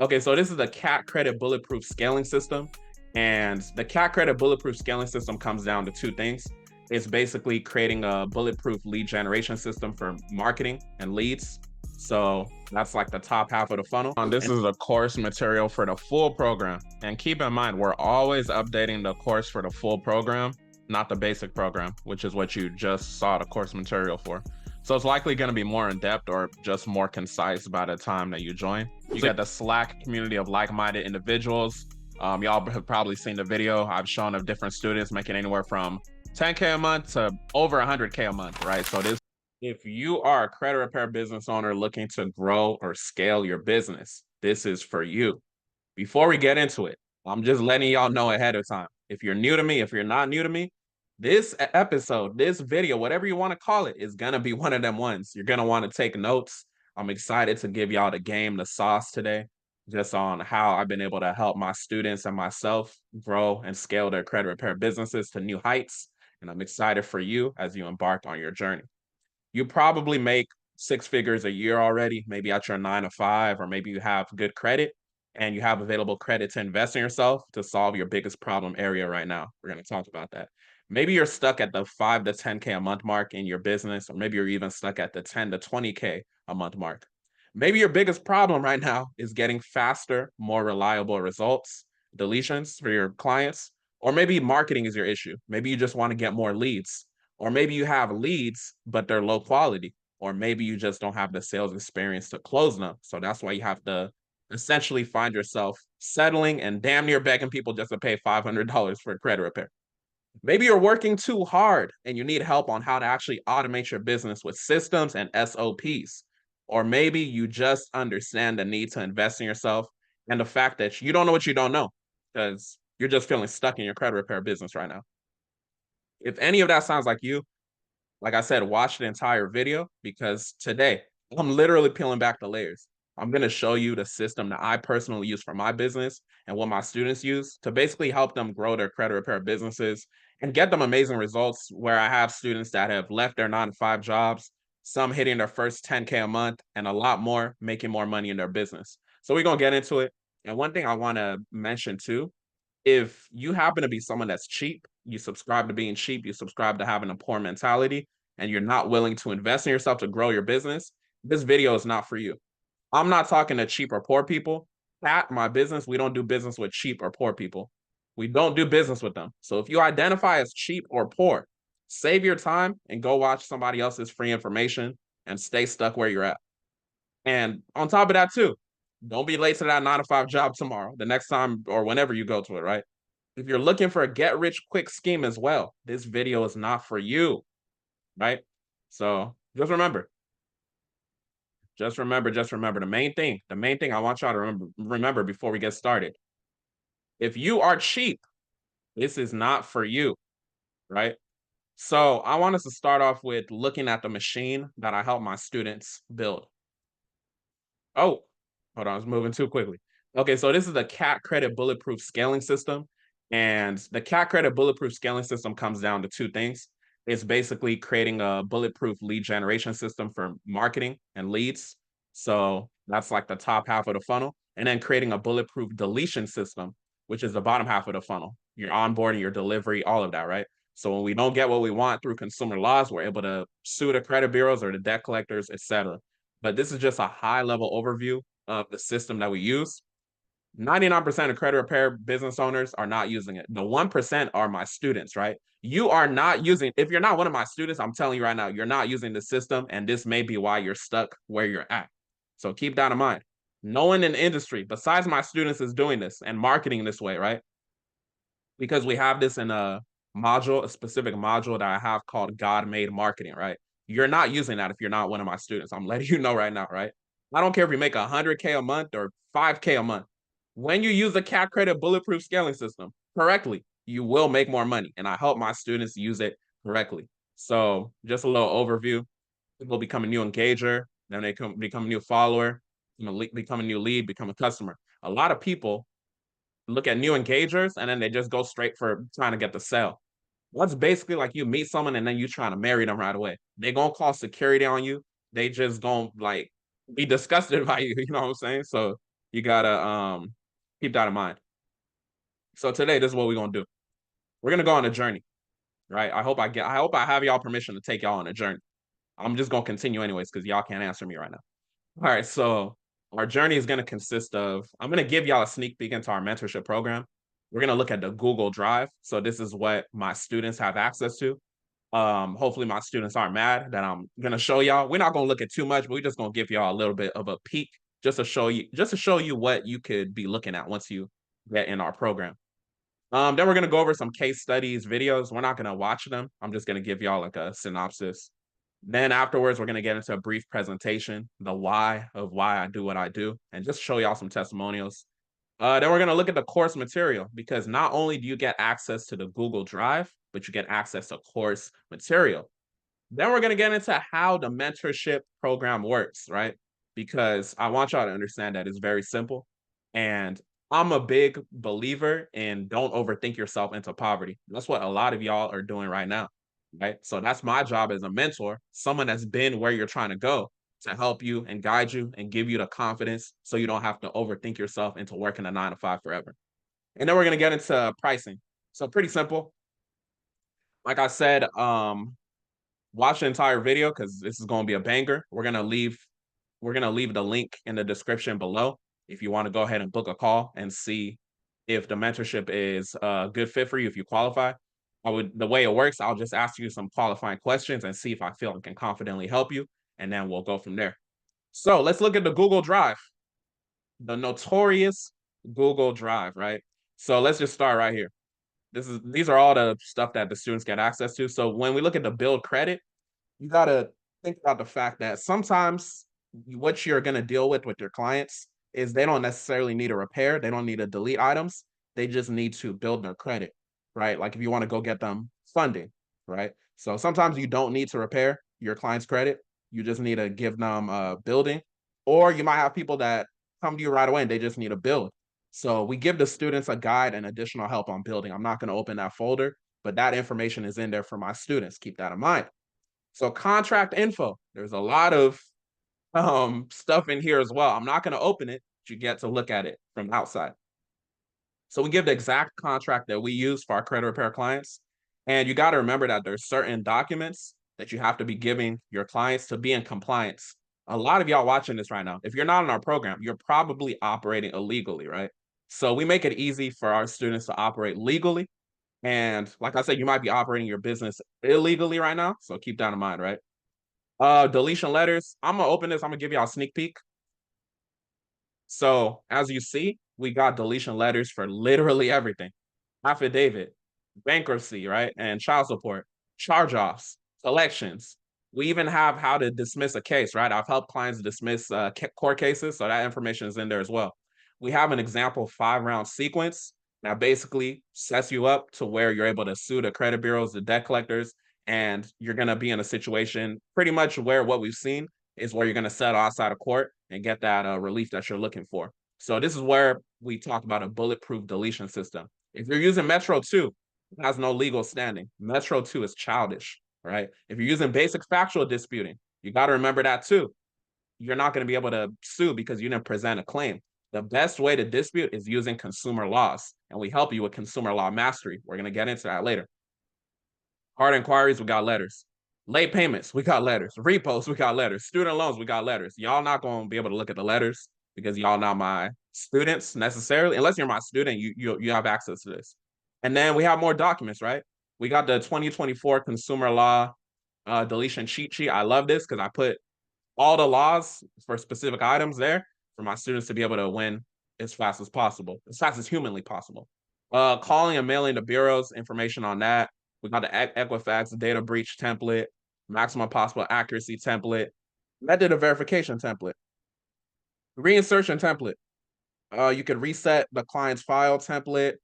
Okay, so this is the CAT Credit Bulletproof scaling system. And the CAT Credit Bulletproof scaling system comes down to two things. It's basically creating a bulletproof lead generation system for marketing and leads. So that's like the top half of the funnel. And this is the course material for the full program. And keep in mind, we're always updating the course for the full program, not the basic program, which is what you just saw the course material for. So it's likely going to be more in depth or just more concise by the time that you join. You get the Slack community of like-minded individuals. Y'all have probably seen the video I've shown of different students making anywhere from 10K a month to over 100K a month, right? So if you are a credit repair business owner looking to grow or scale your business, this is for you. Before we get into it, I'm just letting y'all know ahead of time. If you're new to me, if you're not new to me, this episode, this video, whatever you want to call it, is going to be one of them ones. You're going to want to take notes. I'm excited to give y'all the game, the sauce today, just on how I've been able to help my students and myself grow and scale their credit repair businesses to new heights. And I'm excited for you as you embark on your journey. You probably make six figures a year already, maybe at your 9 to 5, or maybe you have good credit and you have available credit to invest in yourself to solve your biggest problem area right now. We're going to talk about that. Maybe you're stuck at the 5 to 10K a month mark in your business, or maybe you're even stuck at the 10 to 20K a month mark. Maybe your biggest problem right now is getting faster, more reliable results, deletions for your clients, or maybe marketing is your issue. Maybe you just want to get more leads, or maybe you have leads, but they're low quality, or maybe you just don't have the sales experience to close them. So that's why you have to essentially find yourself settling and damn near begging people just to pay $500 for a credit repair. Maybe you're working too hard and you need help on how to actually automate your business with systems and SOPs. Or maybe you just understand the need to invest in yourself and the fact that you don't know what you don't know because you're just feeling stuck in your credit repair business right now. If any of that sounds like you, like I said, watch the entire video because today I'm literally peeling back the layers. I'm going to show you the system that I personally use for my business and what my students use to basically help them grow their credit repair businesses and get them amazing results where I have students that have left their 9 to 5 jobs, some hitting their first 10K a month, and a lot more making more money in their business. So we're going to get into it. And one thing I want to mention too, if you happen to be someone that's cheap, you subscribe to being cheap, you subscribe to having a poor mentality, and you're not willing to invest in yourself to grow your business, this video is not for you. I'm not talking to cheap or poor people. At my business, we don't do business with cheap or poor people. We don't do business with them. So if you identify as cheap or poor, save your time and go watch somebody else's free information and stay stuck where you're at. And on top of that, too, don't be late to that 9 to 5 job tomorrow, the next time or whenever you go to it, right? If you're looking for a get rich quick scheme as well, this video is not for you, right? So just remember, the main thing I want y'all to remember before we get started. If you are cheap, this is not for you, right? So I want us to start off with looking at the machine that I help my students build. Oh, hold on, I was moving too quickly. Okay, so this is the CAT Credit Bulletproof scaling system. And the CAT Credit Bulletproof scaling system comes down to two things. It's basically creating a bulletproof lead generation system for marketing and leads. So that's like the top half of the funnel. And then creating a bulletproof deletion system, which is the bottom half of the funnel. Your onboarding, your delivery, all of that, right? So when we don't get what we want through consumer laws, we're able to sue the credit bureaus or the debt collectors, etc. But this is just a high-level overview of the system that we use. 99% of credit repair business owners are not using it. The 1% are my students, right? You are not using, if you're not one of my students, I'm telling you right now, you're not using the system, and this may be why you're stuck where you're at. So keep that in mind. No one in the industry, besides my students, is doing this and marketing this way, right? Because we have this in a module, a specific module that I have called God Made Marketing, right? You're not using that if you're not one of my students. I'm letting you know right now, right? I don't care if you make 100K a month or 5K a month. When you use the CAT Credit Bulletproof scaling system correctly, you will make more money. And I help my students use it correctly. So just a little overview. People become a new engager, then they become a new follower, become a new lead, become a customer. A lot of people look at new engagers and then they just go straight for trying to get the sale. That's basically like you meet someone and then you trying to marry them right away. They gonna call security on you. They just gonna like be disgusted by you. You know what I'm saying? So You gotta keep that in mind. So today, this is what we're gonna do. We're gonna go on a journey, right? I hope I have y'all permission to take y'all on a journey. I'm just gonna continue anyways because y'all can't answer me right now. All right, so our journey is gonna consist of I'm gonna give y'all a sneak peek into our mentorship program. We're gonna look at the Google Drive. So this is what my students have access to. Hopefully my students aren't mad that I'm gonna show y'all. We're not gonna look at too much, but we're just gonna give y'all a little bit of a peek just to show you what you could be looking at once you get in our program. Then we're gonna go over some case studies, videos. We're not gonna watch them. I'm just gonna give y'all like a synopsis. Then afterwards, we're gonna get into a brief presentation, the why of why I do what I do, and just show y'all some testimonials. Then we're gonna look at the course material because not only do you get access to the Google Drive, but you get access to course material. Then we're going to get into how the mentorship program works, right? Because I want y'all to understand that it's very simple. And I'm a big believer in don't overthink yourself into poverty. That's what a lot of y'all are doing right now, right? So that's my job as a mentor, someone that's been where you're trying to go to help you and guide you and give you the confidence so you don't have to overthink yourself into working a 9 to 5 forever. And then we're going to get into pricing. So pretty simple. Like I said, watch the entire video because this is going to be a banger. We're gonna leave the link in the description below if you want to go ahead and book a call and see if the mentorship is a good fit for you if you qualify. The way it works, I'll just ask you some qualifying questions and see if I feel I can confidently help you, and then we'll go from there. So let's look at the Google Drive, the notorious Google Drive, right? So let's just start right here. These are all the stuff that the students get access to. So when we look at the build credit, you got to think about the fact that sometimes what you're going to deal with your clients is they don't necessarily need a repair. They don't need to delete items. They just need to build their credit, right? Like if you want to go get them funding, right? So sometimes you don't need to repair your client's credit. You just need to give them building. Or you might have people that come to you right away and they just need a build. So we give the students a guide and additional help on building. I'm not going to open that folder, but that information is in there for my students. Keep that in mind. So contract info, there's a lot of stuff in here as well. I'm not going to open it, but you get to look at it from outside. So we give the exact contract that we use for our credit repair clients. And you got to remember that there's certain documents that you have to be giving your clients to be in compliance. A lot of y'all watching this right now, if you're not in our program, you're probably operating illegally, right? So we make it easy for our students to operate legally. And like I said, you might be operating your business illegally right now. So keep that in mind, right? Deletion letters. I'm gonna open this. I'm gonna give y'all a sneak peek. So as you see, we got deletion letters for literally everything. Affidavit, bankruptcy, right? And child support, charge-offs, collections. We even have how to dismiss a case, right? I've helped clients dismiss court cases, so that information is in there as well. We have an example 5-round sequence that basically sets you up to where you're able to sue the credit bureaus, the debt collectors, and you're going to be in a situation pretty much where what we've seen is where you're going to settle outside of court and get that relief that you're looking for. So this is where we talk about a bulletproof deletion system. If you're using Metro 2, it has no legal standing. Metro 2 is childish, right? If you're using basic factual disputing, you got to remember that too. You're not going to be able to sue because you didn't present a claim. The best way to dispute is using consumer laws, and we help you with consumer law mastery. We're going to get into that later. Hard inquiries, we got letters. Late payments, we got letters. Repos, we got letters. Student loans, we got letters. Y'all not going to be able to look at the letters because y'all not my students necessarily. Unless you're my student, you have access to this. And then we have more documents, right? We got the 2024 consumer law deletion cheat sheet. I love this because I put all the laws for specific items there for my students to be able to win as fast as possible, as fast as humanly possible. Calling and mailing the bureaus, information on that. We got the Equifax data breach template, maximum possible accuracy template, method of verification template, reinsertion template. You could reset the client's file template.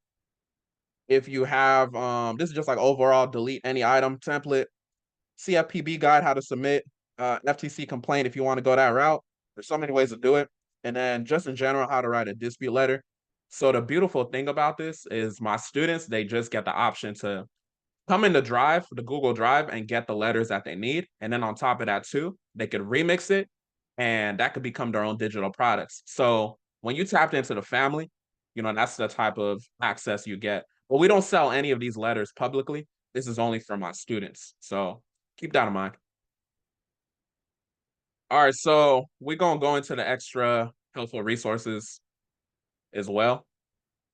If you have, this is just like overall delete any item template, CFPB guide, how to submit, FTC complaint if you want to go that route. There's so many ways to do it. And then just in general, how to write a dispute letter. So the beautiful thing about this is my students, they just get the option to come in the Drive, the Google Drive, and get the letters that they need. And then on top of that too, they could remix it and that could become their own digital products. So When you tapped into the family, that's the type of access you get. But we don't sell any of these letters publicly. This is only for my students. So keep that in mind. All right, so we're gonna go into the extra helpful resources as well.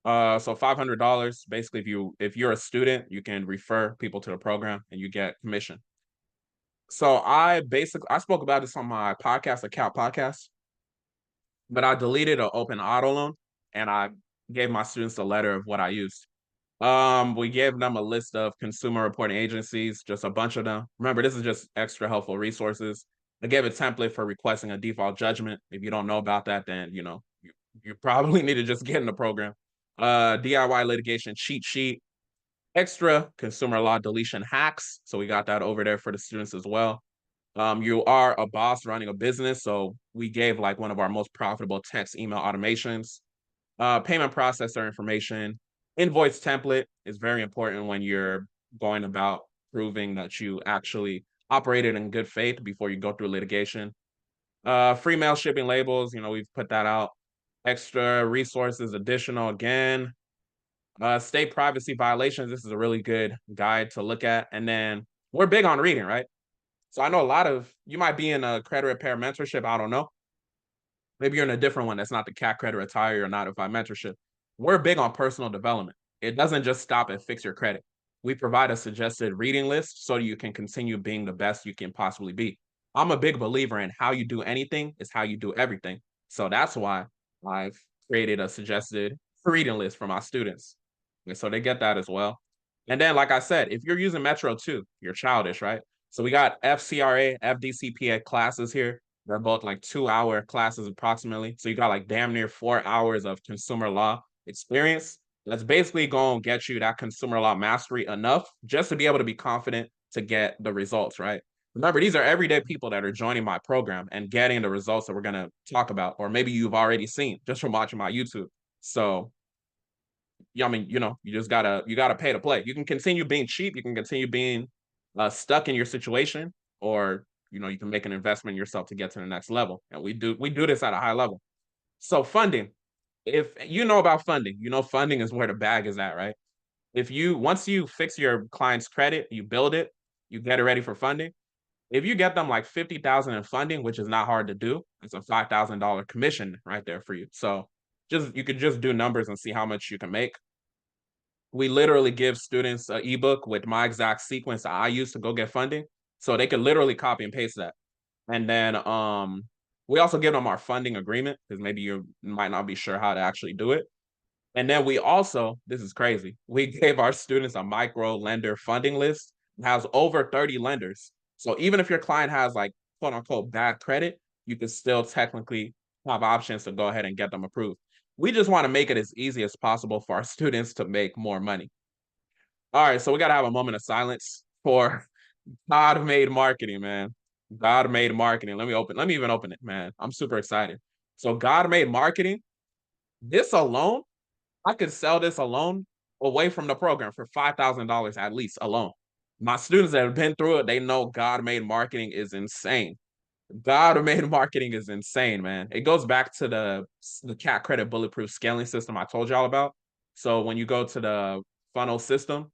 So $500 basically, if you're a student, you can refer people to the program and you get commission. So I spoke about this on my podcast, the Cat Podcast, but I deleted an open auto loan and I gave my students a letter of what I used. We gave them a list of consumer reporting agencies, just a bunch of them. Remember, this is just extra helpful resources. I gave a template for requesting a default judgment. If you don't know about that, then you probably need to just get in the program. DIY litigation cheat sheet, extra consumer law deletion hacks. So we got that over there for the students as well. You are a boss running a business, so we gave like one of our most profitable text email automations. Payment processor information, invoice template is very important when you're going about proving that you actually operated in good faith before you go through litigation. Free mail shipping labels, we've put that out. Extra resources, additional again. State privacy violations. This is a really good guide to look at. And then we're big on reading, right? So I know a lot of you might be in a credit repair mentorship. I don't know. Maybe you're in a different one that's not the cat credit retire or not if I mentorship. We're big on personal development. It doesn't just stop at fix your credit. We provide a suggested reading list so you can continue being the best you can possibly be. I'm a big believer in how you do anything is how you do everything. So that's why I've created a suggested reading list for my students. And so they get that as well. And then, like I said, if you're using Metro too, you're childish, right? So we got FCRA, FDCPA classes here. They're both like 2-hour classes approximately. So you got like damn near 4 hours of consumer law experience. That's basically going to get you that consumer law mastery enough just to be able to be confident to get the results, right? Remember, these are everyday people that are joining my program and getting the results that we're going to talk about, or maybe you've already seen just from watching my YouTube. So, yeah, I mean, you gotta pay to play. You can continue being cheap. You can continue being stuck in your situation, or you can make an investment in yourself to get to the next level. And we do this at a high level. So funding, if you know about funding, funding is where the bag is at, right? If you once you fix your client's credit, you build it, you get it ready for funding. If you get them like 50,000 in funding, which is not hard to do, it's a $5,000 commission right there for you. So you could just do numbers and see how much you can make. We literally give students an ebook with my exact sequence that I use to go get funding, so they could literally copy and paste that. And then we also give them our funding agreement because maybe you might not be sure how to actually do it. And then we also, this is crazy, we gave our students a micro lender funding list. It has over 30 lenders. So even if your client has like quote unquote bad credit, you can still technically have options to go ahead and get them approved. We just want to make it as easy as possible for our students to make more money. All right, so we got to have a moment of silence for God made marketing, man. God made marketing. Let me even open it, man. I'm super excited. So God made marketing. This alone, I could sell this alone away from the program for $5,000 at least alone. My students that have been through it, they know God made marketing is insane. God made marketing is insane, man. It goes back to the cat credit bulletproof scaling system I told y'all about. So when you go to the funnel system,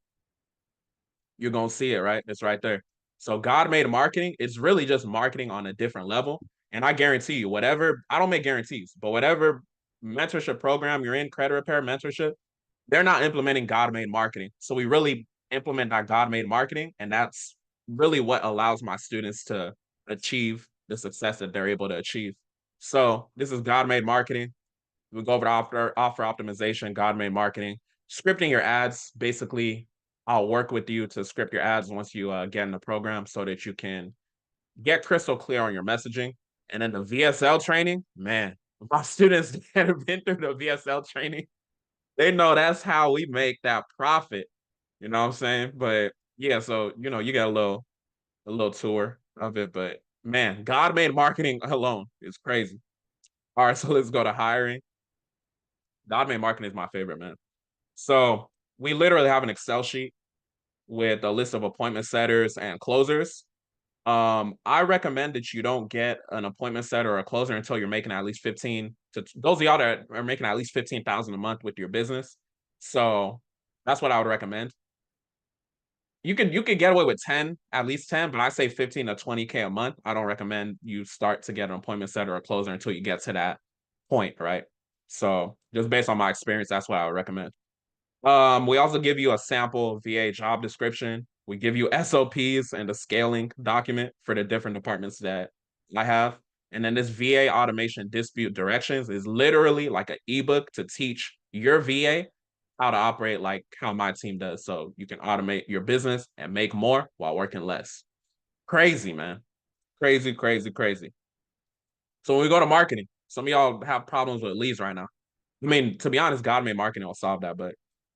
you're gonna see it, right? It's right there. So God made marketing, it's really just marketing on a different level. And I guarantee you, whatever, I don't make guarantees, but whatever mentorship program you're in, credit repair mentorship, they're not implementing God made marketing. So we really implement that God made marketing. And that's really what allows my students to achieve the success that they're able to achieve. So this is God made marketing. We go over to offer optimization, God made marketing, scripting your ads. Basically, I'll work with you to script your ads once you get in the program so that you can get crystal clear on your messaging. And then the VSL training, man, my students that have been through the VSL training, they know that's how we make that profit. You know what I'm saying? But yeah, so you get a little tour of it. But man, God made marketing alone is crazy. All right, so let's go to hiring. God made marketing is my favorite, man. So we literally have an Excel sheet with a list of appointment setters and closers. I recommend that you don't get an appointment setter or a closer until you're making at least to those of y'all that are making at least 15,000 a month with your business. So that's what I would recommend. You could get away with 10, at least 10, but I say 15 to 20K a month. I don't recommend you start to get an appointment setter or closer until you get to that point, right? So just based on my experience, that's what I would recommend. We also give you a sample VA job description. We give you SOPs and a scaling document for the different departments that I have. And then this VA automation dispute directions is literally like an ebook to teach your VA how to operate like how my team does. So you can automate your business and make more while working less. Crazy, man. Crazy, crazy, crazy. So when we go to marketing, some of y'all have problems with leads right now. I mean, to be honest, God made marketing will solve that. But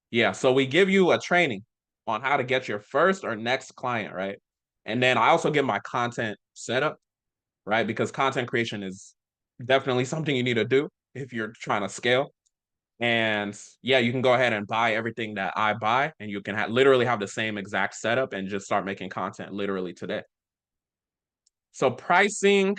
yeah, so we give you a training on how to get your first or next client, right? And then I also give my content setup, right? Because content creation is definitely something you need to do if you're trying to scale. And yeah, you can go ahead and buy everything that I buy, and you can literally have the same exact setup and just start making content literally today. So pricing,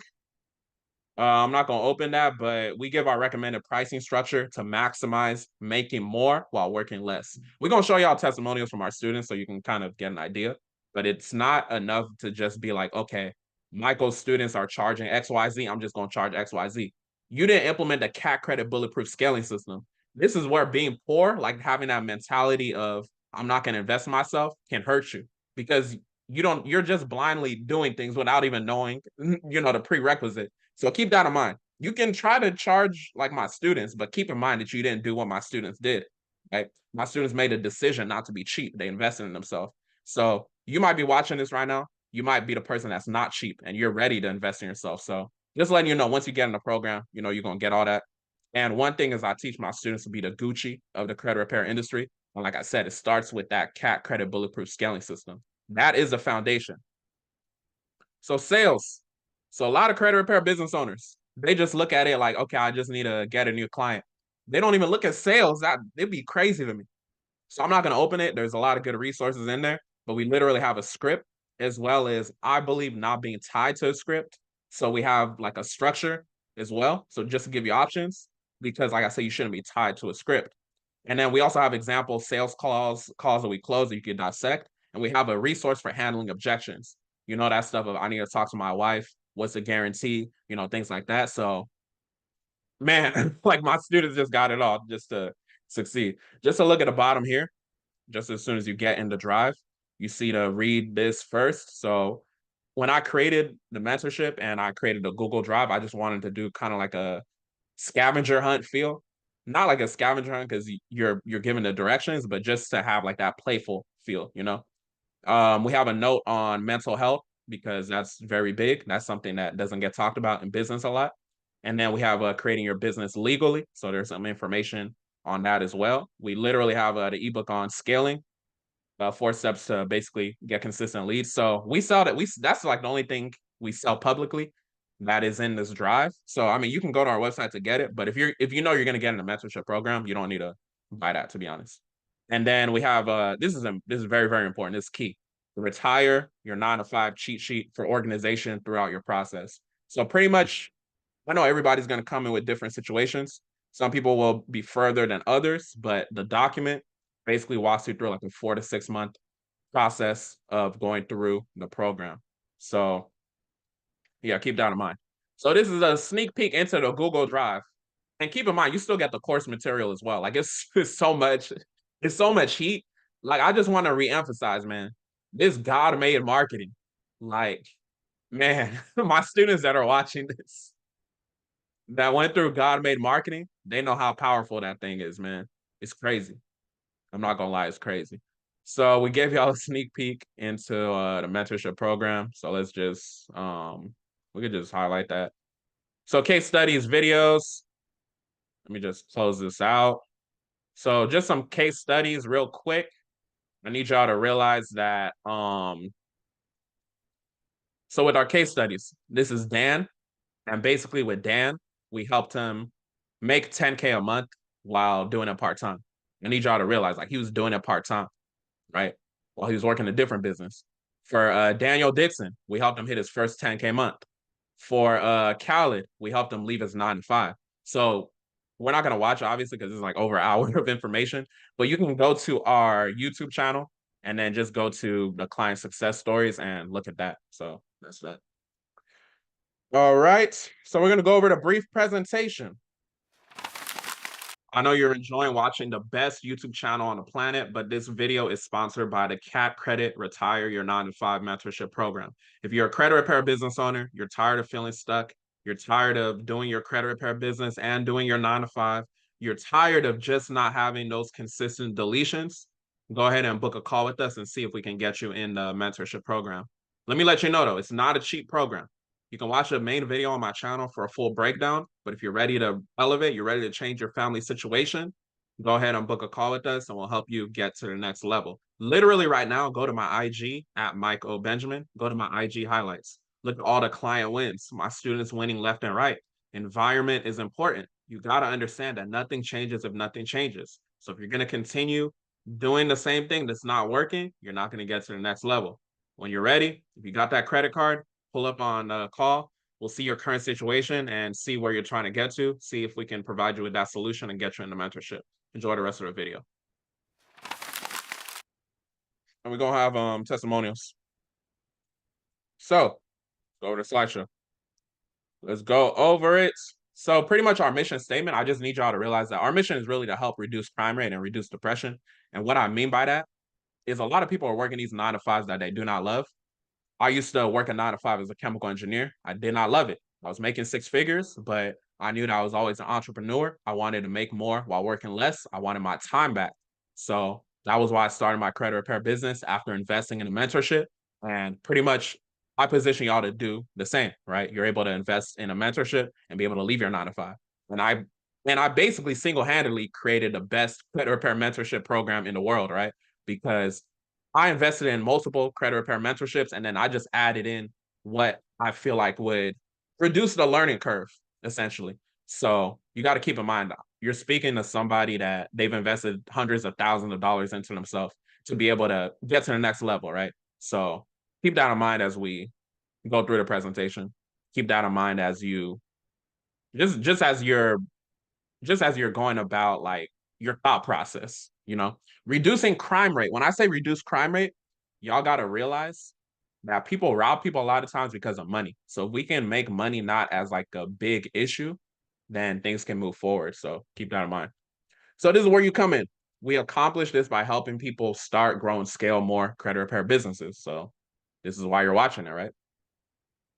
I'm not going to open that, but we give our recommended pricing structure to maximize making more while working less. We're going to show y'all testimonials from our students so you can kind of get an idea, but it's not enough to just be like, okay, Michael's students are charging XYZ. I'm just going to charge XYZ. You didn't implement the CAC credit bulletproof scaling system. This is where being poor, like having that mentality of I'm not going to invest in myself, can hurt you because you're just blindly doing things without even knowing, the prerequisite. So keep that in mind. You can try to charge like my students, but keep in mind that you didn't do what my students did. Right? My students made a decision not to be cheap. They invested in themselves. So you might be watching this right now. You might be the person that's not cheap and you're ready to invest in yourself. So just letting you know, once you get in the program, you're going to get all that. And one thing is I teach my students to be the Gucci of the credit repair industry. And like I said, it starts with that CAC credit bulletproof scaling system. That is the foundation. So sales. So a lot of credit repair business owners, they just look at it like, okay, I just need to get a new client. They don't even look at sales. It'd be crazy to me. So I'm not going to open it. There's a lot of good resources in there, but we literally have a script as well as I believe not being tied to a script. So we have like a structure as well. So just to give you options, because like I said, you shouldn't be tied to a script. And then we also have example sales calls that we close that you can dissect. And we have a resource for handling objections. That stuff of I need to talk to my wife. What's the guarantee? Things like that. So man, like my students just got it all just to succeed. Just to look at the bottom here, just as soon as you get in the drive, you see to read this first. So when I created the mentorship and I created the Google Drive, I just wanted to do kind of like a scavenger hunt feel. Not like a scavenger hunt because you're given the directions, but just to have like that playful feel. We have a note on mental health because that's very big. That's something that doesn't get talked about in business a lot. And then we have creating your business legally. So there's some information on that as well. We literally have the ebook on scaling, 4 steps to basically get consistent leads. So we sell that. That's like the only thing we sell publicly that is in this drive. So I mean, you can go to our website to get it, but if you know you're going to get in a mentorship program, you don't need to buy that, to be honest. And then we have this is very, very important. This is key. Retire your 9 to 5 cheat sheet for organization throughout your process. So pretty much, I know everybody's going to come in with different situations. Some people will be further than others, but the document basically walks you through like a 4 to 6 month process of going through the program. So yeah, keep that in mind. So this is a sneak peek into the Google Drive. And keep in mind, you still get the course material as well. Like it's so much heat. Like I just want to reemphasize, man, this God-made marketing. Like, man, my students that are watching this that went through God-made marketing, they know how powerful that thing is, man. It's crazy. I'm not gonna lie, it's crazy. So we gave y'all a sneak peek into the mentorship program. So let's just we could just highlight that. So case studies, videos. Let me just close this out. So just some case studies real quick. I need y'all to realize that so with our case studies, this is Dan. And basically with Dan, we helped him make 10K a month while doing it part-time. I need y'all to realize like he was doing it part-time, right? While he was working a different business. For Daniel Dixon, we helped him hit his first 10K month. For Khaled, we helped him leave his 9 to 5. So we're not gonna watch it, obviously, because it's like over an hour of information. But you can go to our YouTube channel and then just go to the client success stories and look at that. So that's that. All right. So we're gonna go over the brief presentation. I know you're enjoying watching the best YouTube channel on the planet, but this video is sponsored by the CAT Credit Retire Your 9 to 5 Mentorship Program. If you're a credit repair business owner, you're tired of feeling stuck, you're tired of doing your credit repair business and doing your 9 to 5, you're tired of just not having those consistent deletions, go ahead and book a call with us and see if we can get you in the mentorship program. Let me let you know though, it's not a cheap program. You can watch the main video on my channel for a full breakdown. But if you're ready to elevate, you're ready to change your family situation, go ahead and book a call with us and we'll help you get to the next level. Literally right now, go to my IG at Mike O. Benjamin, go to my IG highlights. Look at all the client wins, my students winning left and right. Environment is important. You got to understand that nothing changes if nothing changes. So if you're going to continue doing the same thing that's not working, you're not going to get to the next level. When you're ready, if you got that credit card, pull up on a call. We'll see your current situation and see where you're trying to get to, see if we can provide you with that solution and get you into mentorship. Enjoy the rest of the video. And we're going to have testimonials. So, go over to slideshow. Let's go over it. So pretty much our mission statement, I just need y'all to realize that our mission is really to help reduce crime rate and reduce depression. And what I mean by that is a lot of people are working these 9 to 5s that they do not love. I used to work a 9 to 5 as a chemical engineer. I did not love it. I was making 6 figures, but I knew that I was always an entrepreneur. I wanted to make more while working less. I wanted my time back. So that was why I started my credit repair business after investing in a mentorship. And pretty much I position y'all to do the same, right? You're able to invest in a mentorship and be able to leave your 9 to 5. And I basically single-handedly created the best credit repair mentorship program in the world, right? Because I invested in multiple credit repair mentorships, and then I just added in what I feel like would reduce the learning curve, essentially. So you got to keep in mind, you're speaking to somebody that they've invested hundreds of thousands of dollars into themselves to be able to get to the next level, right? So keep that in mind as we go through the presentation. Keep that in mind as you just as you're going about like your thought process, reducing crime rate. When I say reduce crime rate, y'all got to realize that people rob people a lot of times because of money. So if we can make money not as like a big issue, then things can move forward. So keep that in mind. So this is where you come in. We accomplish this by helping people start, grow, and scale more credit repair businesses. So this is why you're watching it, right?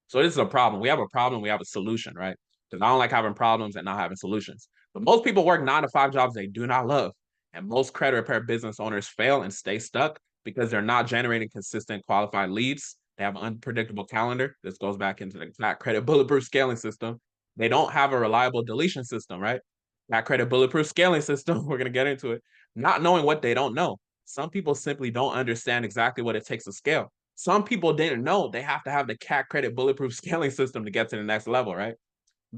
So this is a problem. We have a problem. We have a solution, right? Because I don't like having problems and not having solutions. But most people work 9 to 5 jobs they do not love. And most credit repair business owners fail and stay stuck because they're not generating consistent qualified leads. They have an unpredictable calendar. This goes back into the flat credit bulletproof scaling system. They don't have a reliable deletion system, right? That credit bulletproof scaling system, we're going to get into it. Not knowing what they don't know. Some people simply don't understand exactly what it takes to scale. Some people didn't know they have to have the CAT credit bulletproof scaling system to get to the next level, right?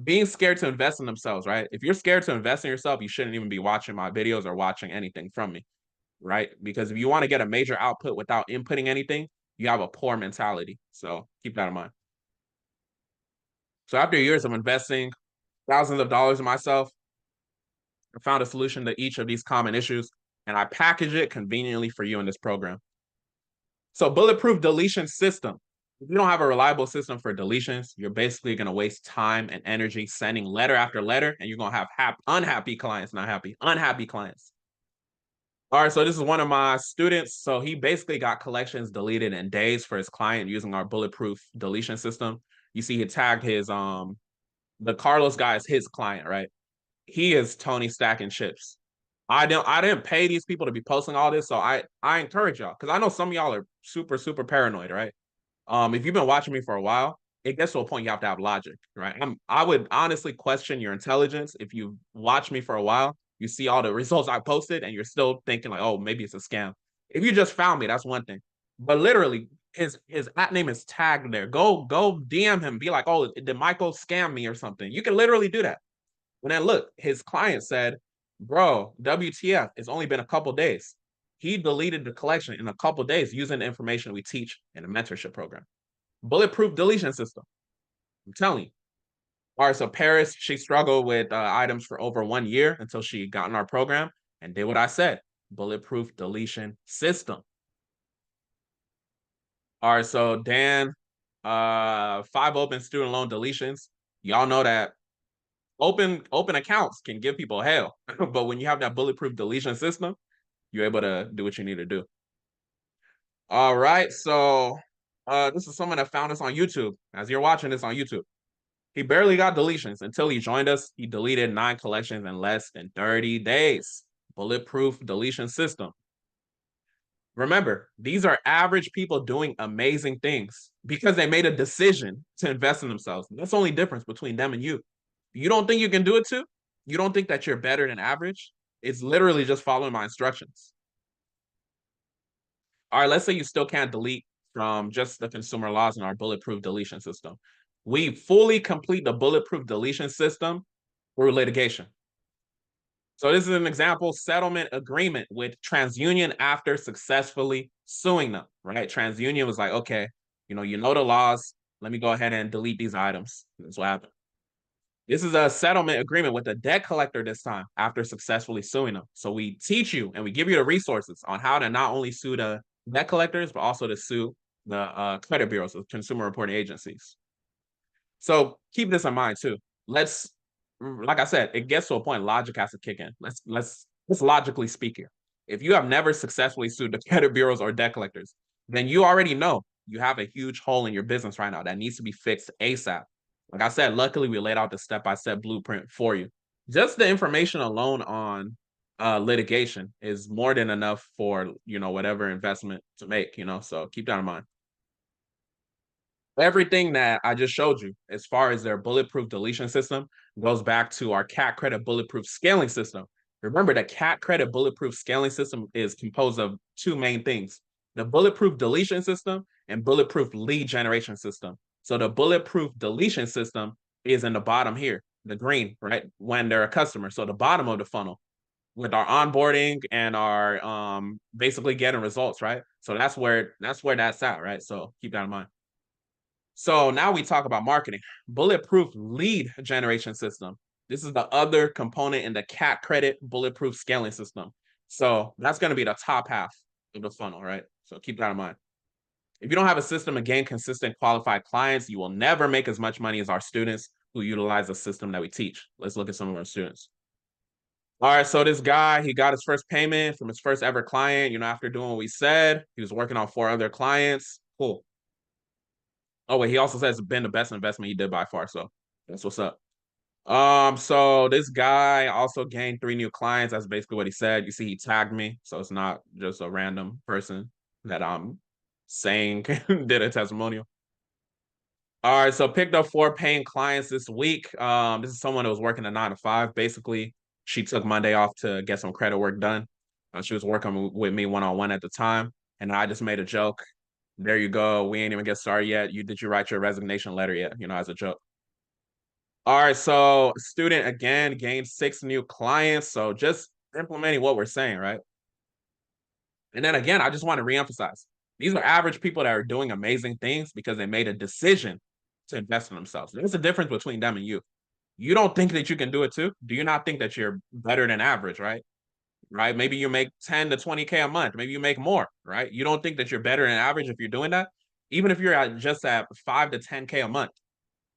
Being scared to invest in themselves, right? If you're scared to invest in yourself, you shouldn't even be watching my videos or watching anything from me, right? Because if you want to get a major output without inputting anything, you have a poor mentality. So keep that in mind. So after years of investing thousands of dollars in myself, I found a solution to each of these common issues, and I package it conveniently for you in this program. So bulletproof deletion system. If you don't have a reliable system for deletions, you're basically going to waste time and energy sending letter after letter, and you're going to have unhappy clients, not happy, unhappy clients. All right, so this is one of my students. So he basically got collections deleted in days for his client using our bulletproof deletion system. You see he tagged his the Carlos guy is his client, right? He is Tony stacking chips. I didn't pay these people to be posting all this, so I encourage y'all because I know some of y'all are super paranoid, right? If you've been watching me for a while, it gets to a point you have to have logic, right? I would honestly question your intelligence if you watch me for a while. You see all the results I posted, and you're still thinking like, oh, maybe it's a scam. If you just found me, that's one thing. But literally, his at name is tagged there. Go DM him, be like, oh, did Michael scam me or something? You can literally do that. And then look, his client said, bro, WTF, it's only been a couple days. He deleted the collection in a couple days using the information we teach in the mentorship program. Bulletproof deletion system. I'm telling you. All right, so Paris, she struggled with items for over 1 year until she got in our program and did what I said, bulletproof deletion system. All right, so Dan, 5 open student loan deletions. Y'all know that open accounts can give people hell, but when you have that bulletproof deletion system, you're able to do what you need to do. All right, so this is someone that found us on YouTube. As you're watching this on YouTube, he barely got deletions until he joined us. He deleted 9 collections in less than 30 days. Bulletproof deletion system. Remember, these are average people doing amazing things because they made a decision to invest in themselves. That's the only difference between them and you. You don't think you can do it too? You don't think that you're better than average? It's literally just following my instructions. All right, let's say you still can't delete from just the consumer laws in our bulletproof deletion system. We fully complete the bulletproof deletion system through litigation. So this is an example settlement agreement with TransUnion after successfully suing them, right? TransUnion was like, okay, you know the laws. Let me go ahead and delete these items. That's what happened. This is a settlement agreement with a debt collector this time after successfully suing them. So we teach you and we give you the resources on how to not only sue the debt collectors, but also to sue the credit bureaus, the consumer reporting agencies. So keep this in mind too. Like I said, it gets to a point logic has to kick in. Let's logically speak here. If you have never successfully sued the credit bureaus or debt collectors, then you already know you have a huge hole in your business right now that needs to be fixed ASAP. Like I said, luckily we laid out the step-by-step blueprint for you. Just the information alone on litigation is more than enough for whatever investment to make. So keep that in mind. Everything that I just showed you, as far as their bulletproof deletion system, goes back to our CAT credit bulletproof scaling system. Remember, the CAT credit bulletproof scaling system is composed of 2 main things: the bulletproof deletion system and bulletproof lead generation system. So the bulletproof deletion system is in the bottom here, the green, right? When they're a customer. So the bottom of the funnel with our onboarding and our basically getting results, right? So that's at, right? So keep that in mind. So now we talk about marketing. Bulletproof lead generation system. This is the other component in the CAT credit bulletproof scaling system. So that's going to be the top half of the funnel, right? So keep that in mind. If you don't have a system to gain consistent qualified clients, you will never make as much money as our students who utilize the system that we teach. Let's look at some of our students. All right, so this guy, he got his first payment from his first ever client, after doing what we said. He was working on 4 other clients. Cool. Oh, wait, he also says it's been the best investment he did by far. So that's what's up. So this guy also gained 3 new clients. That's basically what he said. You see, he tagged me, so it's not just a random person that I'm saying did a testimonial. All right, so picked up 4 paying clients this week. This is someone that was working a 9 to 5. Basically, she took Monday off to get some credit work done. She was working with me one-on-one at the time, and I just made a joke. There you go. We ain't even get started yet. Did you write your resignation letter yet? As a joke. All right, so student again gained 6 new clients. So just implementing what we're saying, right? And then again, I just want to reemphasize, these are average people that are doing amazing things because they made a decision to invest in themselves. There's a difference between them and you. You don't think that you can do it too? Do you not think that you're better than average, right? Right? Maybe you make 10 to 20K a month. Maybe you make more, right? You don't think that you're better than average if you're doing that? Even if you're just at 5 to 10K a month.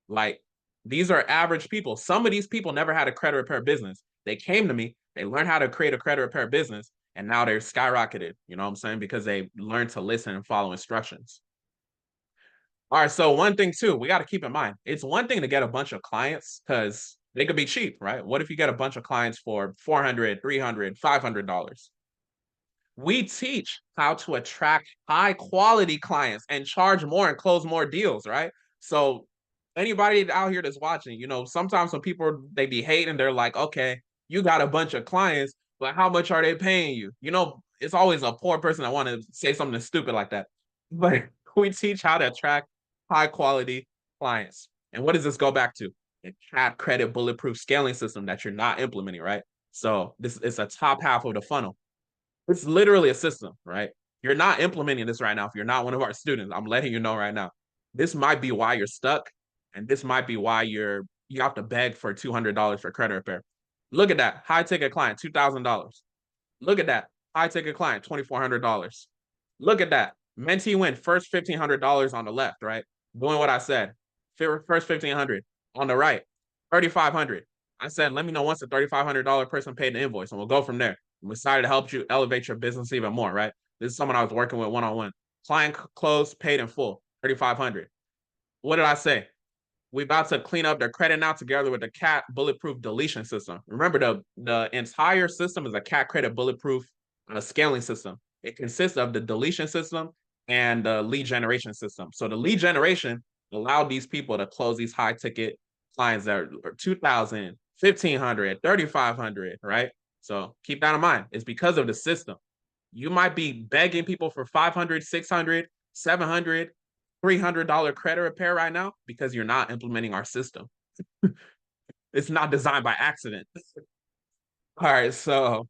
Like, these are average people. Some of these people never had a credit repair business. They came to me, they learned how to create a credit repair business, and now they're skyrocketed. You know what I'm saying? Because they learned to listen and follow instructions. All right, so one thing too, we got to keep in mind, it's one thing to get a bunch of clients because they could be cheap, right? What if you get a bunch of clients for $400, $300, $500? We teach how to attract high quality clients and charge more and close more deals, right? So anybody out here that's watching, sometimes some people they be hating, they're like, okay, you got a bunch of clients, but how much are they paying you? It's always a poor person that want to say something stupid like that. But we teach how to attract high quality clients. And what does this go back to? A CAT credit bulletproof scaling system that you're not implementing, right? So this is a top half of the funnel. It's literally a system, right? You're not implementing this right now. If you're not one of our students, I'm letting you know right now. This might be why you're stuck, and this might be why you're You have to beg for $200 for credit repair. Look at that. High ticket client, $2,000. Look at that. High ticket client, $2,400. Look at that. Mentee win first $1,500 on the left, right? Doing what I said. First 1,500 on the right, 3,500. I said, let me know once the $3,500 person paid the invoice, and we'll go from there. I'm excited to help you elevate your business even more, right? This is someone I was working with one on one. Client closed, paid in full, 3,500. What did I say? We about to clean up their credit now together with the CAT bulletproof deletion system. Remember, the entire system is a CAT credit bulletproof scaling system. It consists of the deletion system and the lead generation system. So the lead generation allowed these people to close these high ticket clients that are 2,000, 1,500, 3,500, right? So keep that in mind. It's because of the system. You might be begging people for 500, 600, 700, $300 credit repair right now because you're not implementing our system. It's not designed by accident. All right, so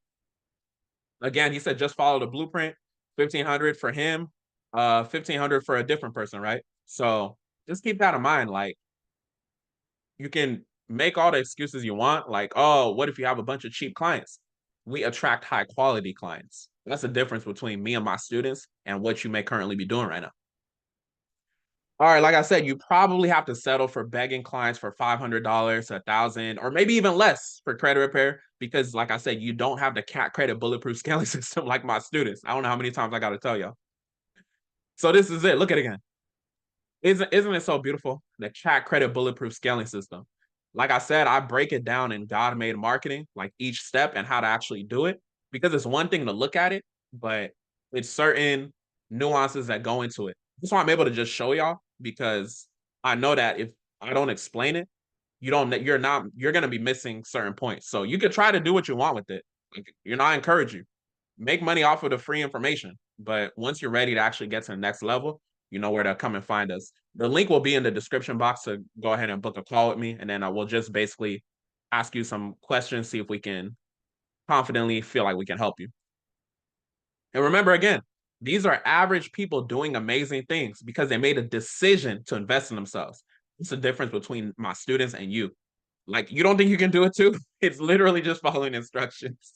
again, he said just follow the blueprint. 1,500 for him, 1,500 for a different person, right? So just keep that in mind. Like, you can make all the excuses you want, like, oh, what if you have a bunch of cheap clients? We attract high quality clients. That's the difference between me and my students and what you may currently be doing right now. All right, like I said, you probably have to settle for begging clients for $500, 1,000, or maybe even less for credit repair because, like I said, you don't have the CAT credit bulletproof scaling system like my students. I don't know how many times I got to tell y'all. So this is it. Look at it again. Isn't it so beautiful? The CAT credit bulletproof scaling system. Like I said, I break it down in God made marketing, like each step and how to actually do it, because it's one thing to look at it, but it's certain nuances that go into it. That's why I'm able to just show y'all because I know that if I don't explain it, you're gonna be missing certain points. So you could try to do what you want with it. Like, I encourage you. Make money off of the free information. But once you're ready to actually get to the next level, you know where to come and find us. The link will be in the description box to go ahead and book a call with me. And then I will just basically ask you some questions, see if we can confidently feel like we can help you. And remember, again, these are average people doing amazing things because they made a decision to invest in themselves. It's the difference between my students and you. Like, you don't think you can do it too? It's literally just following instructions.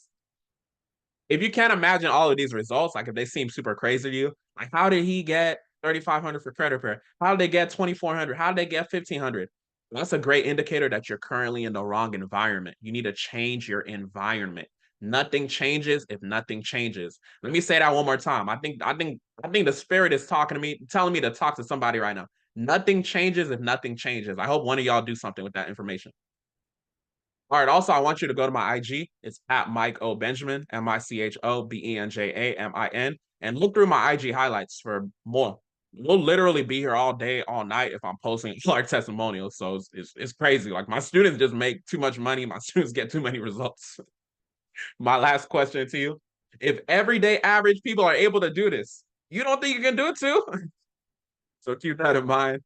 If you can't imagine all of these results, like if they seem super crazy to you, like how did he get 3,500 for credit repair? How did they get 2,400? How did they get 1,500? That's a great indicator that you're currently in the wrong environment. You need to change your environment. Nothing changes if nothing changes. Let me say that one more time. I think the spirit is talking to me, telling me to talk to somebody right now. Nothing changes if nothing changes. I hope one of y'all do something with that information. All right. Also, I want you to go to my IG. It's at Mike O Benjamin, MiChoBenjamin, and look through my IG highlights for more. We'll literally be here all day, all night if I'm posting large testimonials. So it's crazy. Like, my students just make too much money. My students get too many results. My last question to you: if everyday average people are able to do this, you don't think you can do it too? So keep that in mind.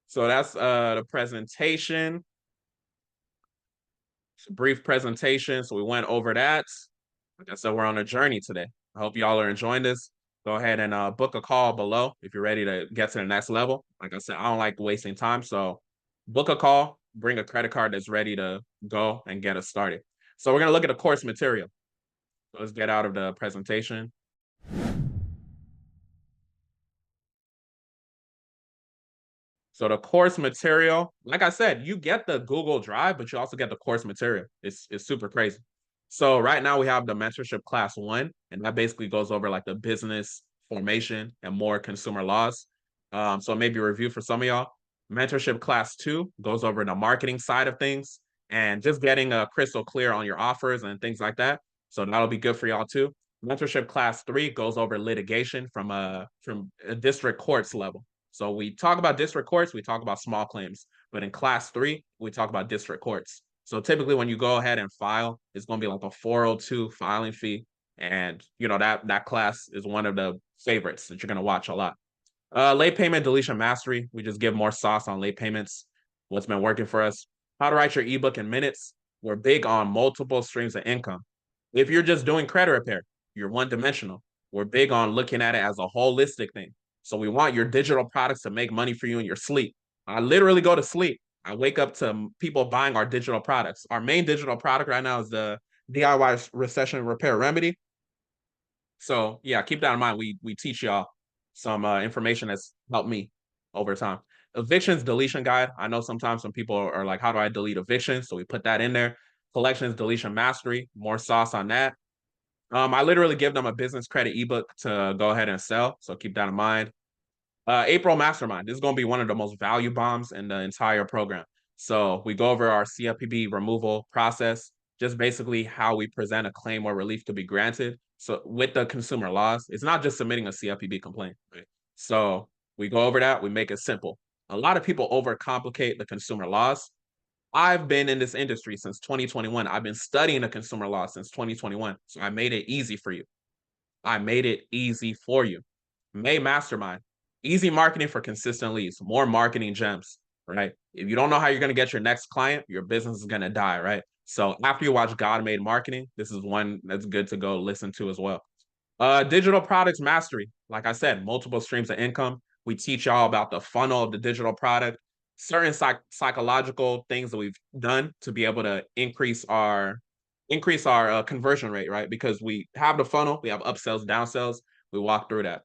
So that's the presentation. Brief presentation. So we went over that. Like I said, we're on a journey today. I hope y'all are enjoying this. Go ahead and book a call below if you're ready to get to the next level. Like I said, I don't like wasting time. So book a call, bring a credit card that's ready to go and get us started. So we're going to look at the course material. So let's get out of the presentation. So the course material, like I said, you get the Google Drive, but you also get the course material. It's super crazy. So right now we have the mentorship class 1, and that basically goes over like the business formation and more consumer laws. So maybe a review for some of y'all. Mentorship class 2 goes over the marketing side of things and just getting crystal clear on your offers and things like that. So that'll be good for y'all too. Mentorship class 3 goes over litigation from a district courts level. So we talk about district courts, we talk about small claims, but in class 3, we talk about district courts. So typically when you go ahead and file, it's going to be like a 402 filing fee. And that class is one of the favorites that you're going to watch a lot. Late payment deletion mastery. We just give more sauce on late payments. What's been working for us. How to write your ebook in minutes. We're big on multiple streams of income. If you're just doing credit repair, you're one dimensional. We're big on looking at it as a holistic thing. So we want your digital products to make money for you in your sleep. I literally go to sleep I wake up to people buying our digital products. Our main digital product right now is the DIY recession repair remedy. So yeah, keep that in mind. We teach y'all some information that's helped me over time. Evictions deletion guide. I know sometimes some people are like, how do I delete evictions? So we put that in there. Collections deletion mastery. More sauce on that. I literally give them a business credit ebook to go ahead and sell. So keep that in mind. April Mastermind. This is going to be one of the most value bombs in the entire program. So we go over our CFPB removal process, just basically how we present a claim or relief to be granted. So with the consumer laws, it's not just submitting a CFPB complaint, right? So we go over that, we make it simple. A lot of people overcomplicate the consumer laws. I've been in this industry since 2021. I've been studying the consumer law since 2021. So I made it easy for you. I made it easy for you. May Mastermind, easy marketing for consistent leads, more marketing gems, right? If you don't know how you're going to get your next client, your business is going to die, right? So after you watch God Made Marketing, this is one that's good to go listen to as well. Digital products mastery. Like I said, multiple streams of income. We teach y'all about the funnel of the digital product, certain psychological things that we've done to be able to increase our conversion rate, right? Because we have the funnel, we have upsells, downsells. We walk through that.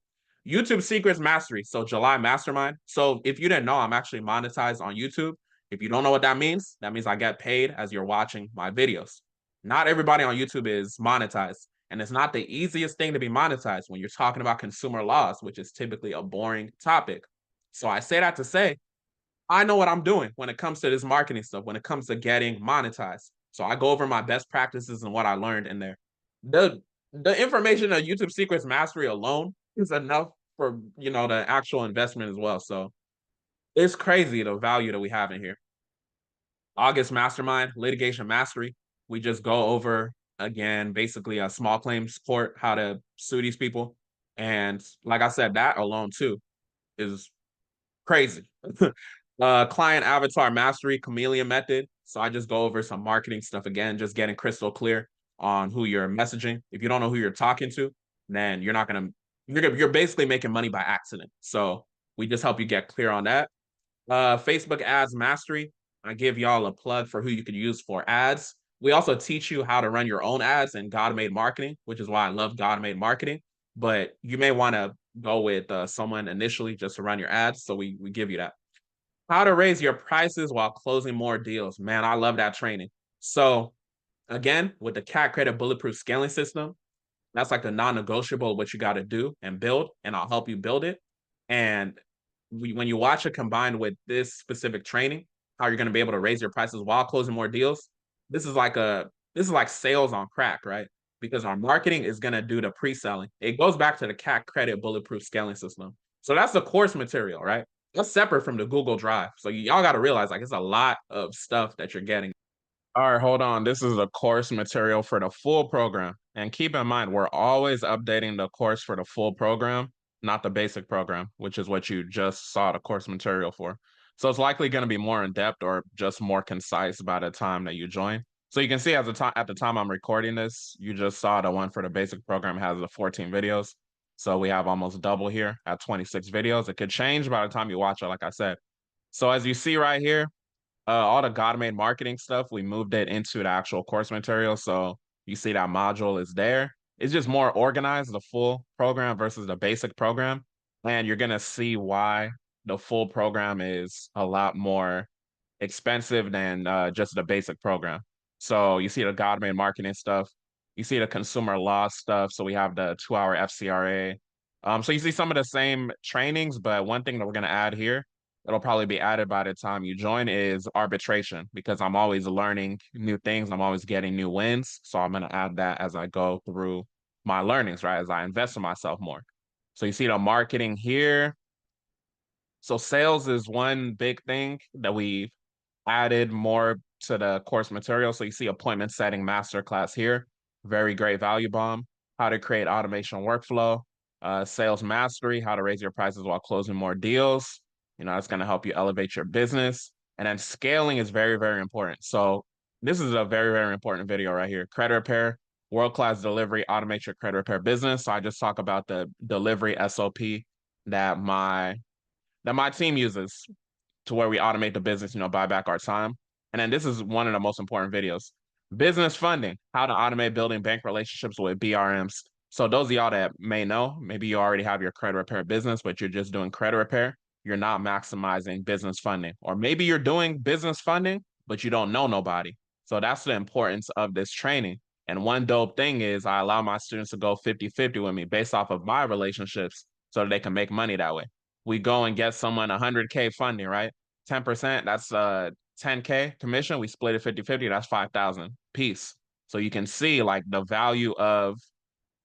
YouTube secrets mastery. So July mastermind. So if you didn't know, I'm actually monetized on YouTube. If you don't know what that means I get paid as you're watching my videos. Not everybody on YouTube is monetized. And it's not the easiest thing to be monetized when you're talking about consumer laws, which is typically a boring topic. So I say that to say, I know what I'm doing when it comes to this marketing stuff, when it comes to getting monetized. So I go over my best practices and what I learned in there. The the information of YouTube Secrets Mastery alone is enough for the actual investment as well. So it's crazy the value that we have in here. August Mastermind, Litigation Mastery. We just go over again, basically a small claims court, how to sue these people. And like I said, that alone too is crazy. Client avatar mastery, chameleon method. So I just go over some marketing stuff again, just getting crystal clear on who you're messaging. If you don't know who you're talking to, then you're basically making money by accident. So we just help you get clear on that. Facebook ads mastery. I give y'all a plug for who you could use for ads. We also teach you how to run your own ads in God Made Marketing, which is why I love God Made Marketing. But you may want to go with someone initially just to run your ads. So we give you that. How to raise your prices while closing more deals. Man, I love that training. So again, with the CAC credit bulletproof scaling system, that's like the non-negotiable what you got to do and build, and I'll help you build it. And when you watch it combined with this specific training, how you're going to be able to raise your prices while closing more deals, this is like sales on crack, right? Because our marketing is going to do the pre-selling. It goes back to the CAC credit bulletproof scaling system. So that's the course material, right? That's separate from the Google Drive. So y'all got to realize like it's a lot of stuff that you're getting. All right, hold on. This is the course material for the full program. And keep in mind, we're always updating the course for the full program, not the basic program, which is what you just saw the course material for. So it's likely going to be more in depth or just more concise by the time that you join. So you can see at the time I'm recording this, you just saw the one for the basic program has the 14 videos. So we have almost double here at 26 videos. It could change by the time you watch it, like I said. So as you see right here, all the God Made Marketing stuff, we moved it into the actual course material. So you see that module is there. It's just more organized, the full program versus the basic program. And you're going to see why the full program is a lot more expensive than just the basic program. So you see the God Made Marketing stuff. You see the consumer law stuff. So we have the 2-hour FCRA. So you see some of the same trainings, but one thing that we're going to add here, it'll probably be added by the time you join, is arbitration, because I'm always learning new things. I'm always getting new wins. So I'm going to add that as I go through my learnings, right? As I invest in myself more. So you see the marketing here. So sales is one big thing that we've added more to the course material. So you see appointment setting masterclass here. Very great value bomb. How to create automation workflow. Sales mastery, how to raise your prices while closing more deals. That's going to help you elevate your business. And then scaling is very, very important. So this is a very, very important video right here. Credit repair, world-class delivery, automate your credit repair business. So I just talk about the delivery SOP that my team uses. to where we automate the business, buy back our time. And then this is one of the most important videos. Business funding, how to automate building bank relationships with BRMs. So those of y'all that may know, maybe you already have your credit repair business, but you're just doing credit repair. You're not maximizing business funding. Or maybe you're doing business funding, but you don't know nobody. So that's the importance of this training. And one dope thing is I allow my students to go 50-50 with me based off of my relationships so that they can make money that way. We go and get someone 100K funding, right? 10%, that's 10K commission. We split it 50-50, that's 5,000 piece. So you can see like the value of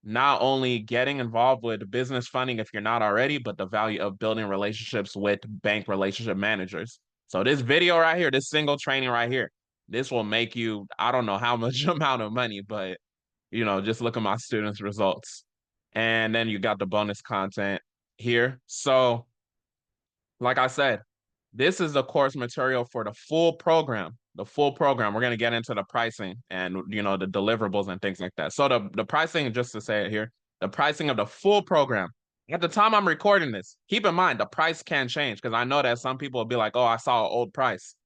not only getting involved with business funding if you're not already, but the value of building relationships with bank relationship managers. So this video right here, this single training right here, this will make you, I don't know how much amount of money, but just look at my students' results. And then you got the bonus content here. So like I said, this is the course material for the full program. The full program. We're going to get into the pricing and the deliverables and things like that. So the pricing, just to say it here, the pricing of the full program. At the time I'm recording this, keep in mind the price can change because I know that some people will be like, "Oh, I saw an old price."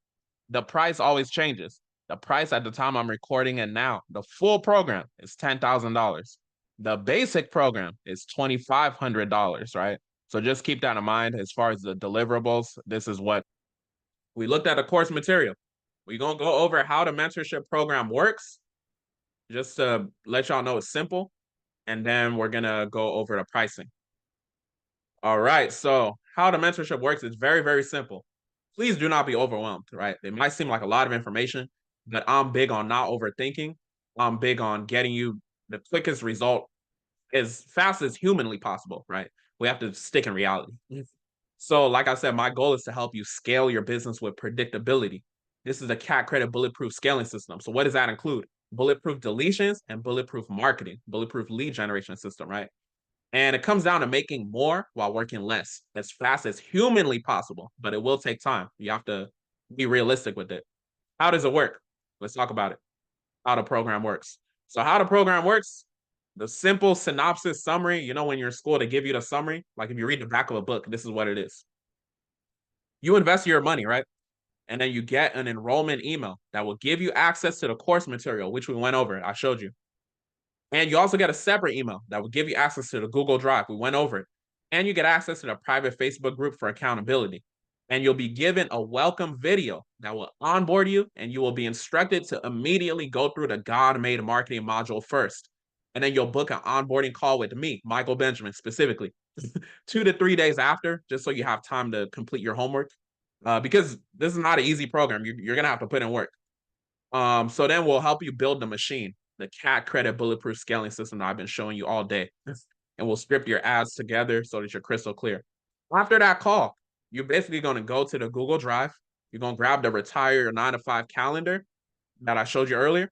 The price always changes. The price at the time I'm recording it now, the full program is $10,000. The basic program is $2,500, right? So just keep that in mind as far as the deliverables. This is what we looked at the course material. We're going to go over how the mentorship program works, just to let y'all know it's simple. And then we're going to go over the pricing. All right. So how the mentorship works is very, very simple. Please do not be overwhelmed, right? It might seem like a lot of information, but I'm big on not overthinking. I'm big on getting you the quickest result as fast as humanly possible, right? We have to stick in reality. So, like I said, my goal is to help you scale your business with predictability. This is a CAC credit bulletproof scaling system. So, what does that include? Bulletproof deletions and bulletproof marketing, bulletproof lead generation system, right? And it comes down to making more while working less as fast as humanly possible, but it will take time. You have to be realistic with it. How does it work? Let's talk about it. How the program works. So, how the program works, the simple synopsis summary, when you're in school, to give you the summary, like if you read the back of a book, this is what it is. You invest your money, right? And then you get an enrollment email that will give you access to the course material, which we went over. I showed you. And you also get a separate email that will give you access to the Google Drive. We went over it. And you get access to the private Facebook group for accountability. And you'll be given a welcome video that will onboard you, and you will be instructed to immediately go through the God-made marketing module first. And then you'll book an onboarding call with me, Michael Benjamin, specifically, 2 to 3 days after, just so you have time to complete your homework. Because this is not an easy program. You're going to have to put in work. So then we'll help you build the machine, the CAC credit bulletproof scaling system that I've been showing you all day. And we'll script your ads together so that you're crystal clear. After that call, you're basically going to go to the Google Drive. You're going to grab the retire your 9 to 5 calendar that I showed you earlier,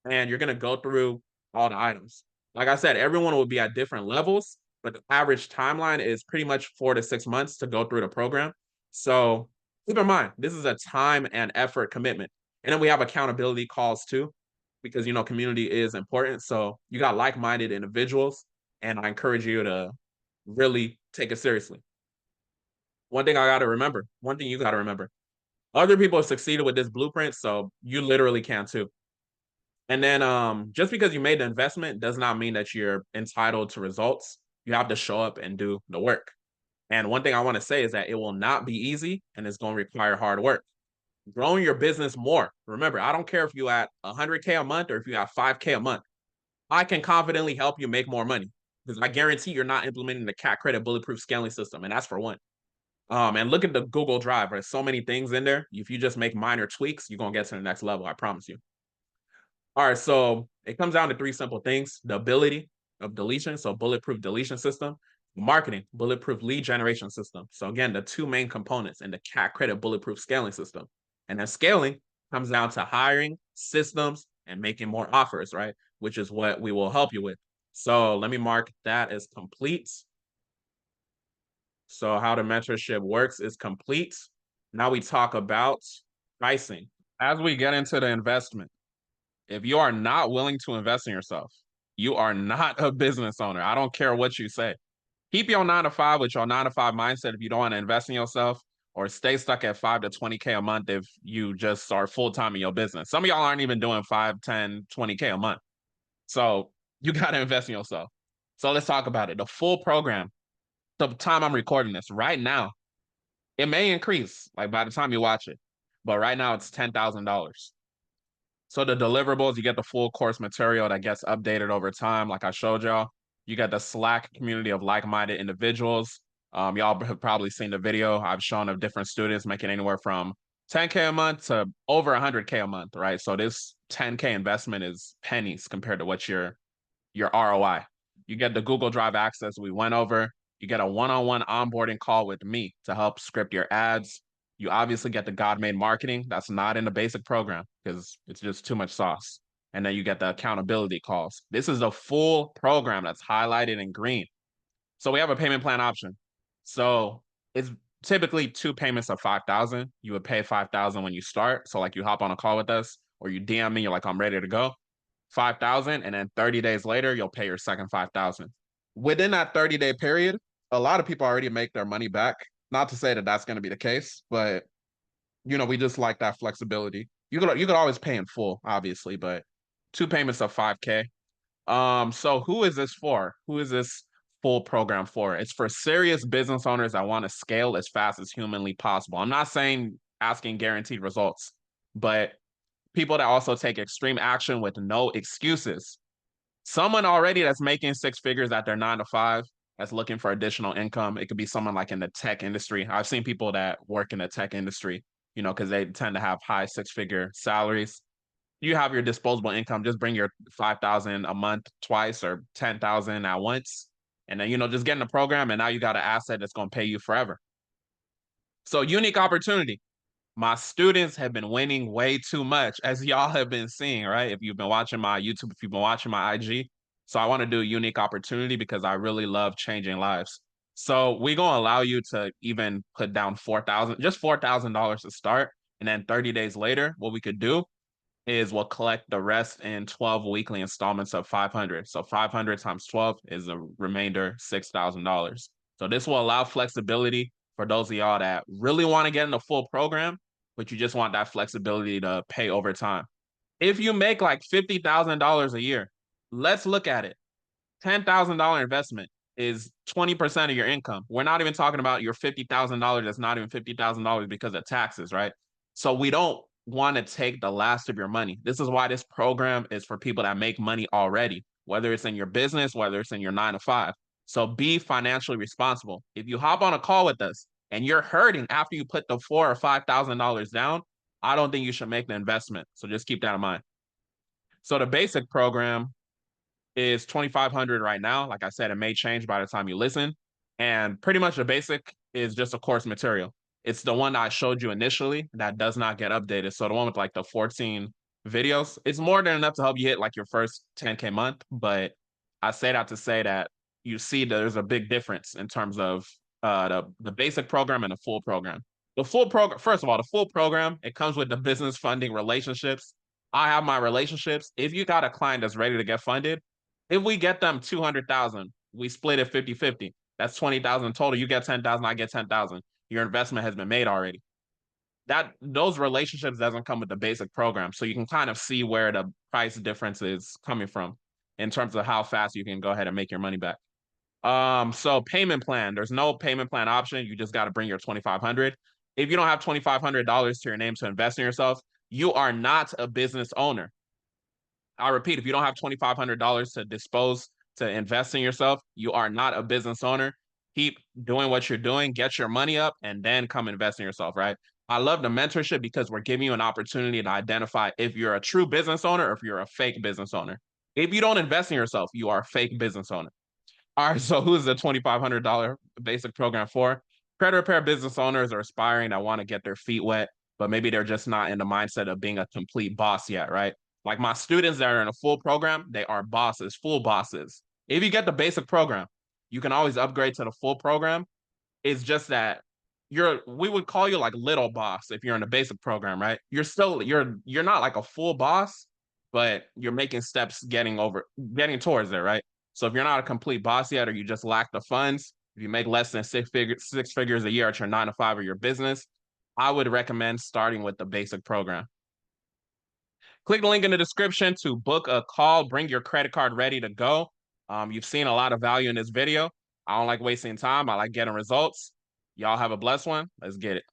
and you're going to go through all the items. Like I said, everyone will be at different levels, but the average timeline is pretty much 4 to 6 months to go through the program. So keep in mind, this is a time and effort commitment. And then we have accountability calls too, because community is important. So you got like-minded individuals, and I encourage you to really take it seriously. One thing you got to remember, other people have succeeded with this blueprint, so you literally can too. And then just because you made the investment does not mean that you're entitled to results. You have to show up and do the work. And one thing I want to say is that it will not be easy, and it's going to require hard work. Growing your business more. Remember, I don't care if you at 100K a month or if you have 5K a month. I can confidently help you make more money because I guarantee you're not implementing the CAC credit bulletproof scaling system, and that's for one. And look at the Google Drive. There's so many things in there. If you just make minor tweaks, you're gonna get to the next level. I promise you. All right, so it comes down to 3 simple things: the ability of deletion, so bulletproof deletion system; marketing, bulletproof lead generation system. So again, the 2 main components in the CAC credit bulletproof scaling system. And then scaling comes down to hiring, systems, and making more offers, right? Which is what we will help you with. So let me mark that as complete. So how the mentorship works is complete. Now we talk about pricing. As we get into the investment, if you are not willing to invest in yourself, you are not a business owner. I don't care what you say. Keep your 9 to 5 with your 9 to 5 mindset if you don't want to invest in yourself. or stay stuck at 5 to 20K a month if you just are full time in your business. Some of y'all aren't even doing 5, 10, 20K a month. So you got to invest in yourself. So let's talk about it. The full program, the time I'm recording this right now, it may increase like by the time you watch it, but right now it's $10,000. So the deliverables, you get the full course material that gets updated over time, like I showed y'all. You get the Slack community of like-minded individuals. Y'all have probably seen the video I've shown of different students making anywhere from 10K a month to over 100K a month, right? So this 10K investment is pennies compared to what your ROI. You get the Google Drive access we went over. You get a one-on-one onboarding call with me to help script your ads. You obviously get the God-made marketing. That's not in the basic program because it's just too much sauce. And then you get the accountability calls. This is a full program that's highlighted in green. So we have a payment plan option. So it's typically 2 payments of 5,000. You would pay 5,000 when you start. So like you hop on a call with us or you DM me, you're like, I'm ready to go. 5,000, and then 30 days later, you'll pay your second 5,000. Within that 30-day period, a lot of people already make their money back. Not to say that that's going to be the case, but we just like that flexibility. You could always pay in full, obviously, but 2 payments of 5K. So who is this for? Who is this full program for? It's for serious business owners that want to scale as fast as humanly possible. I'm not saying asking guaranteed results, but people that also take extreme action with no excuses. Someone already that's making 6 figures at their 9 to 5 that's looking for additional income. It could be someone like in the tech industry. I've seen people that work in the tech industry, because they tend to have high 6 figure salaries. You have your disposable income. Just bring your 5,000 a month twice or 10,000 at once. And then, just get in the program. And now you got an asset that's going to pay you forever. So unique opportunity. My students have been winning way too much, as y'all have been seeing, right? If you've been watching my YouTube, if you've been watching my IG. So I want to do a unique opportunity because I really love changing lives. So we're going to allow you to even put down just $4,000 to start. And then 30 days later, what we could do is we'll collect the rest in 12 weekly installments of 500. So 500 times 12 is a remainder $6,000. So this will allow flexibility for those of y'all that really want to get in the full program, but you just want that flexibility to pay over time. If you make like $50,000 a year, let's look at it. $10,000 investment is 20% of your income. We're not even talking about your $50,000 that's not even $50,000 because of taxes, right? So we don't want to take the last of your money. This is why this program is for people that make money already, whether it's in your business, whether it's in your 9 to 5. So be financially responsible. If you hop on a call with us and you're hurting after you put the $4,000 or $5,000 down, I don't think you should make the investment. So just keep that in mind. So the basic program is 2,500 right now. Like I said, it may change by the time you listen. And pretty much the basic is just a course material. It's the one that I showed you initially that does not get updated. So the one with like the 14 videos, it's more than enough to help you hit like your first 10K month. But I say that to say that you see that there's a big difference in terms of the basic program and the full program. The full program, first of all, the full program, it comes with the business funding relationships. I have my relationships. If you got a client that's ready to get funded, if we get them 200,000, we split it 50-50. That's 20,000 total. You get 10,000, I get 10,000. Your investment has been made already. Those relationships doesn't come with the basic program. So you can kind of see where the price difference is coming from in terms of how fast you can go ahead and make your money back. So payment plan, there's no payment plan option. You just got to bring your 2,500. If you don't have $2,500 to your name to invest in yourself, you are not a business owner. I repeat, if you don't have $2,500 to invest in yourself, you are not a business owner. Keep doing what you're doing, get your money up, and then come invest in yourself, right? I love the mentorship because we're giving you an opportunity to identify if you're a true business owner or if you're a fake business owner. If you don't invest in yourself, you are a fake business owner. All right, so who's the $2,500 basic program for? Credit repair business owners are aspiring that want to get their feet wet, but maybe they're just not in the mindset of being a complete boss yet, right? Like my students that are in a full program, they are bosses, full bosses. If you get the basic program, you can always upgrade to the full program. It's just that we would call you like little boss if you're in the basic program, right? You're not like a full boss, but you're making steps getting towards there, right? So if you're not a complete boss yet or you just lack the funds, If you make less than six figures a year at your 9 to 5 or your business, I would recommend starting with the basic program. Click the link in the description to book a call. Bring your credit card ready to go. You've seen a lot of value in this video. I don't like wasting time. I like getting results. Y'all have a blessed one. Let's get it.